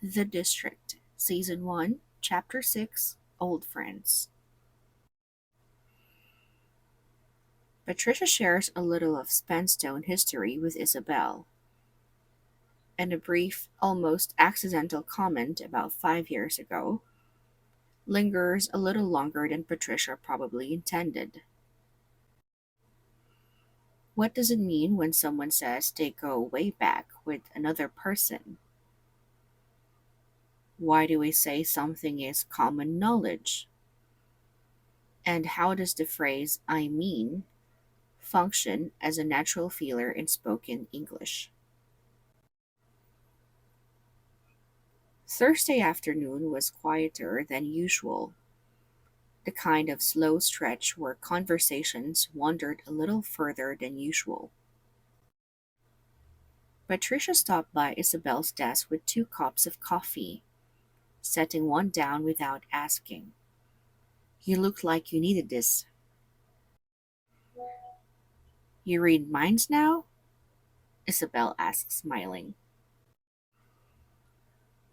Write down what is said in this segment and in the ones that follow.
The District, Season 1, Chapter 6, Old Friends. Patricia shares a little of Spenstone history with Isabel, and a brief, almost accidental comment about 5 years ago lingers a little longer than Patricia probably intended. What does it mean when someone says they go way back with another person? Why do we say something is common knowledge? And how does the phrase I mean function as a natural filler in spoken English? Thursday afternoon was quieter than usual, the kind of slow stretch where conversations wandered a little further than usual. Patricia stopped by Isabel's desk with 2 cups of coffee, setting one down without asking. You look like you needed this. You read minds now? Isabel asked, smiling.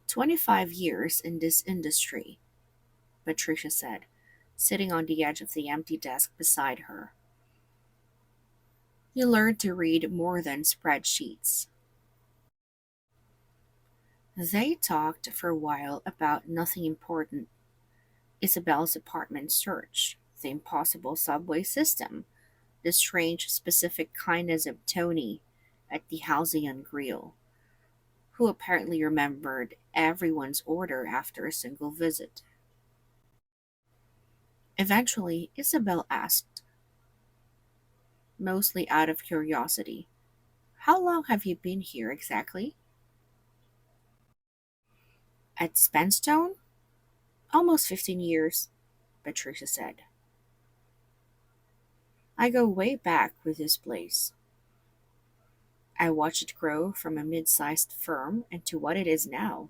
25 years in this industry, Patricia said, sitting on the edge of the empty desk beside her. You learn to read more than spreadsheets. They talked for a while about nothing important: Isabel's apartment search, the impossible subway system, the strange specific kindness of Tony at the Halcyon Grill, who apparently remembered everyone's order after a single visit. Eventually, Isabel asked, mostly out of curiosity, how long have you been here exactly? At Spenstone? Almost 15 years, Patricia said. I go way back with this place. I watched it grow from a mid sized firm into what it is now.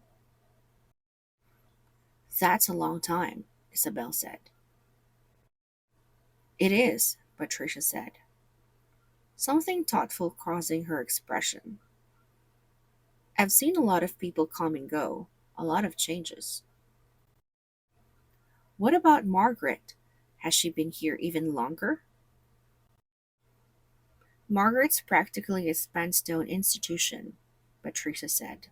That's a long time, Isabel said. It is, Patricia said, something thoughtful crossing her expression. I've seen a lot of people come and go, a lot of changes. What about Margaret? Has she been here even longer? Margaret's practically a Spenstone institution, Patricia said,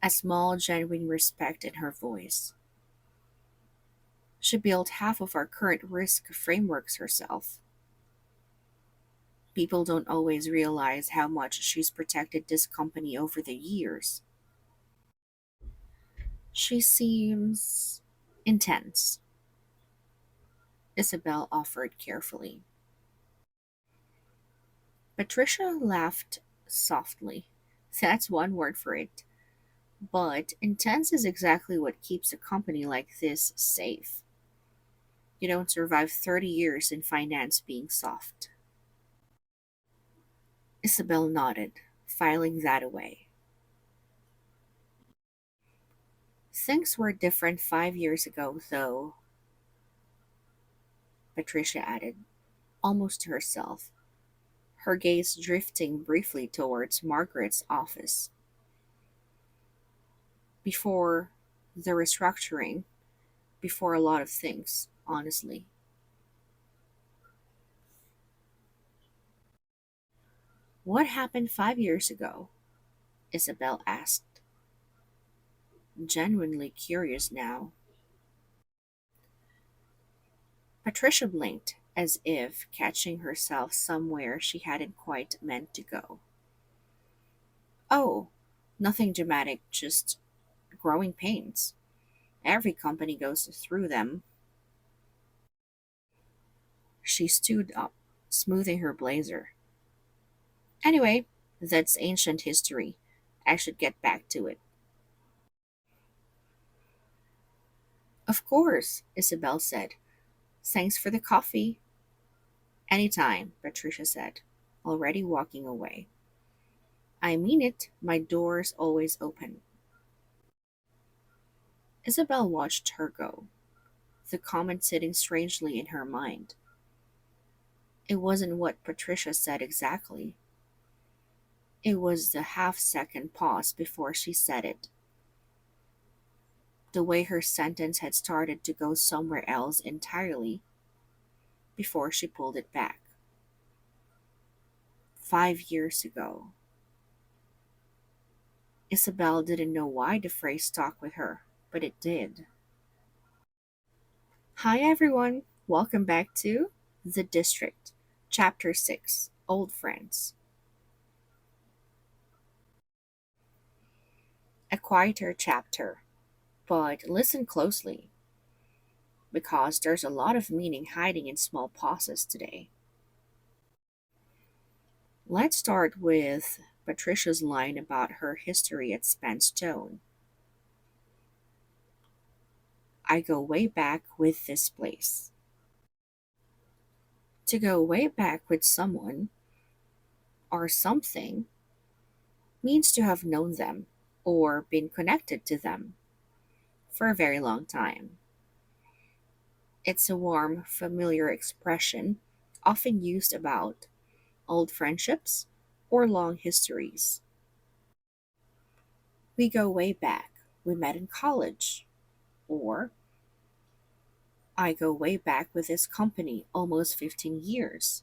a small, genuine respect in her voice. She built half of our current risk frameworks herself. People don't always realize how much she's protected this company over the years. She seems intense, Isabel offered carefully. Patricia laughed softly. That's one word for it. But intense is exactly what keeps a company like this safe. You don't survive 30 years in finance being soft. Isabel nodded, filing that away. Things were different 5 years ago, though, Patricia added, almost to herself, her gaze drifting briefly towards Margaret's office. Before the restructuring, before a lot of things, honestly. What happened 5 years ago? Isabel asked, genuinely curious now. Patricia blinked, as if catching herself somewhere she hadn't quite meant to go. Oh, nothing dramatic, just growing pains. Every company goes through them. She stood up, smoothing her blazer. Anyway, that's ancient history. I should get back to it. Of course, Isabel said. Thanks for the coffee. Anytime, Patricia said, already walking away. I mean it, my door's always open. Isabel watched her go, the comment sitting strangely in her mind. It wasn't what Patricia said exactly, It was the half-second pause before she said it, the way her sentence had started to go somewhere else entirely before she pulled it back. 5 years ago. Isabel didn't know why the phrase stuck with her, but it did. Hi everyone, welcome back to The District, Chapter 6, Old Friends. A quieter chapter, but listen closely, because there's a lot of meaning hiding in small pauses today. Let's start with Patricia's line about her history at Spenstone. I go way back with this place. To go way back with someone or something means to have known them or been connected to them for a very long time. It's a warm, familiar expression often used about old friendships or long histories. We go way back. We met in college. Or I go way back with this company almost 15 years.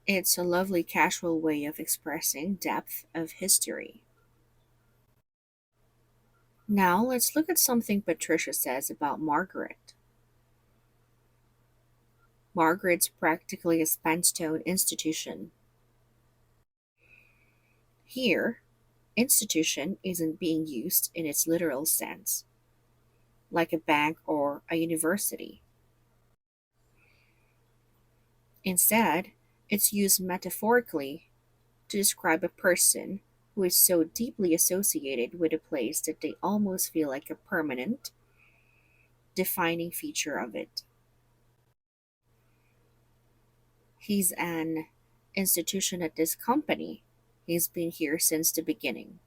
It's a lovely casual way of expressing depth of history. Now let's look at something Patricia says about Margaret. Margaret's practically a Spenstone institution. Here, institution isn't being used in its literal sense, like a bank or a university. Instead, it's used metaphorically to describe a person who is so deeply associated with a place that they almost feel like a permanent, defining feature of it. He's an institution at this company. He's been here since the beginning.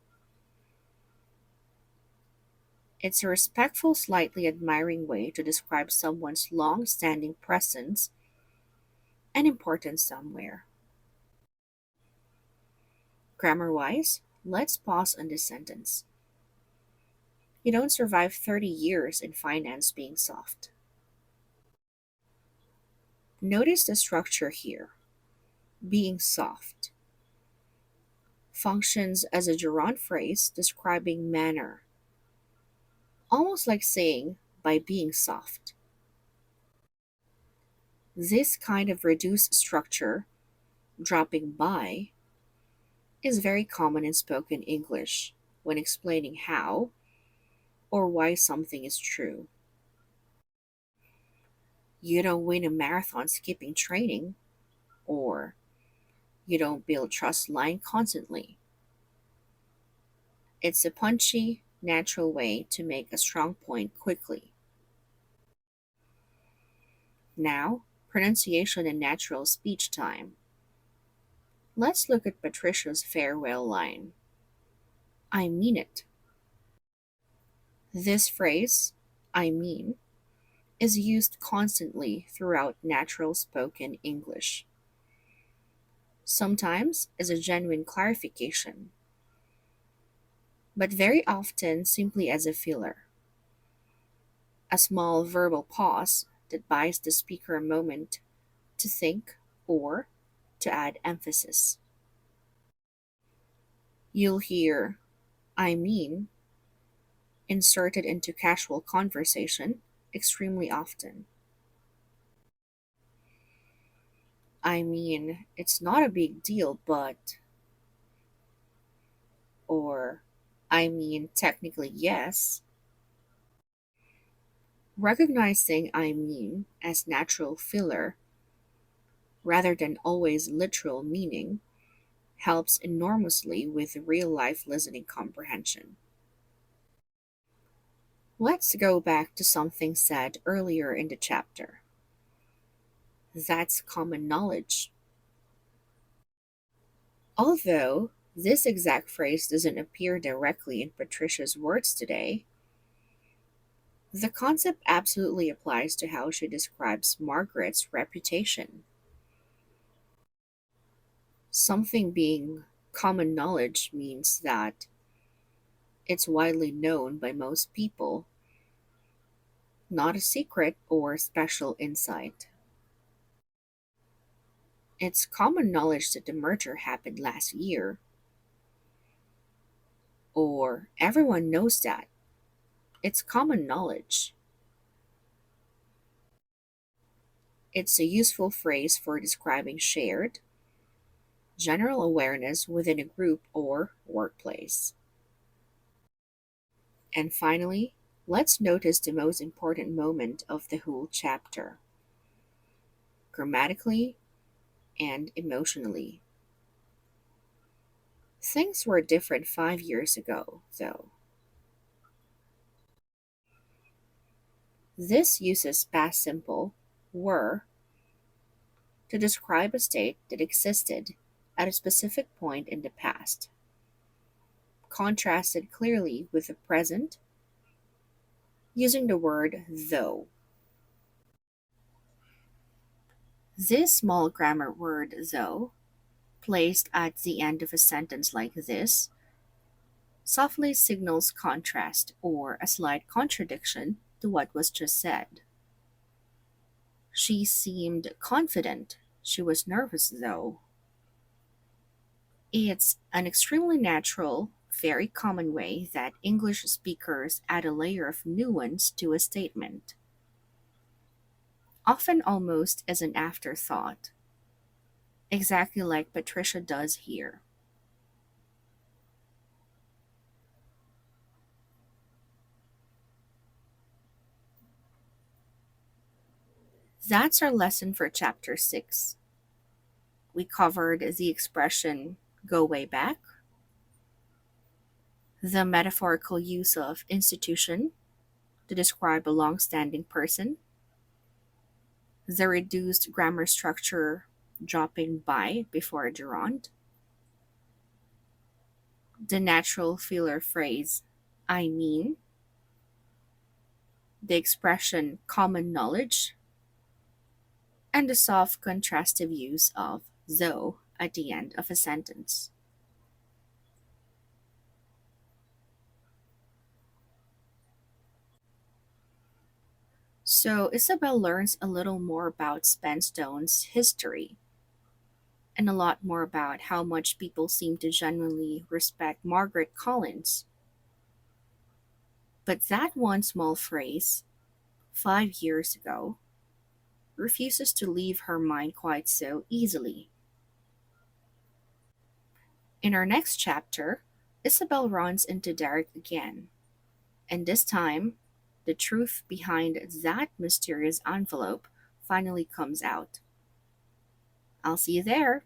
It's a respectful, slightly admiring way to describe someone's long standing presence and importance somewhere. Grammar wise, let's pause on this sentence. You don't survive 30 years in finance being soft. Notice the structure here. Being soft functions as a gerund phrase describing manner, almost like saying by being soft. This kind of reduced structure, dropping by, is very common in spoken English when explaining how or why something is true. You don't win a marathon skipping training, or you don't build trust lying constantly. It's a punchy, natural way to make a strong point quickly. Now, pronunciation and natural speech time. Let's look at Patricia's farewell line. I mean it. This phrase, I mean, is used constantly throughout natural spoken English, sometimes as a genuine clarification, but very often simply as a filler, a small verbal pause that buys the speaker a moment to think or to add emphasis. You'll hear, I mean, inserted into casual conversation extremely often. I mean, it's not a big deal, but, or, I mean, technically, yes. Recognizing I mean as natural filler rather than always literal meaning helps enormously with real life listening comprehension. Let's go back to something said earlier in the chapter. That's common knowledge. Although this exact phrase doesn't appear directly in Patricia's words today, the concept absolutely applies to how she describes Margaret's reputation. Something being common knowledge means that it's widely known by most people, not a secret or special insight. It's common knowledge that the merger happened last year, or everyone knows that. It's common knowledge. It's a useful phrase for describing shared, general awareness within a group or workplace. And finally, let's notice the most important moment of the whole chapter, grammatically and emotionally. Things were different 5 years ago, though. This uses past simple, were, to describe a state that existed at a specific point in the past, contrasted clearly with the present using the word though. This small grammar word though, placed at the end of a sentence like this, softly signals contrast or a slight contradiction to what was just said. She seemed confident. She was nervous, though. It's an extremely natural, very common way that English speakers add a layer of nuance to a statement, often almost as an afterthought, exactly like Patricia does here. That's our lesson for chapter 6. We covered the expression go way back, the metaphorical use of institution to describe a long standing person, the reduced grammar structure dropping by before a gerund, the natural filler phrase I mean, the expression common knowledge, and the soft contrastive use of though at the end of a sentence. So Isabel learns a little more about Spenstone's history and a lot more about how much people seem to genuinely respect Margaret Collins. But that one small phrase, 5 years ago, refuses to leave her mind quite so easily. In our next chapter, Isabel runs into Derek again, and this time, the truth behind that mysterious envelope finally comes out. I'll see you there.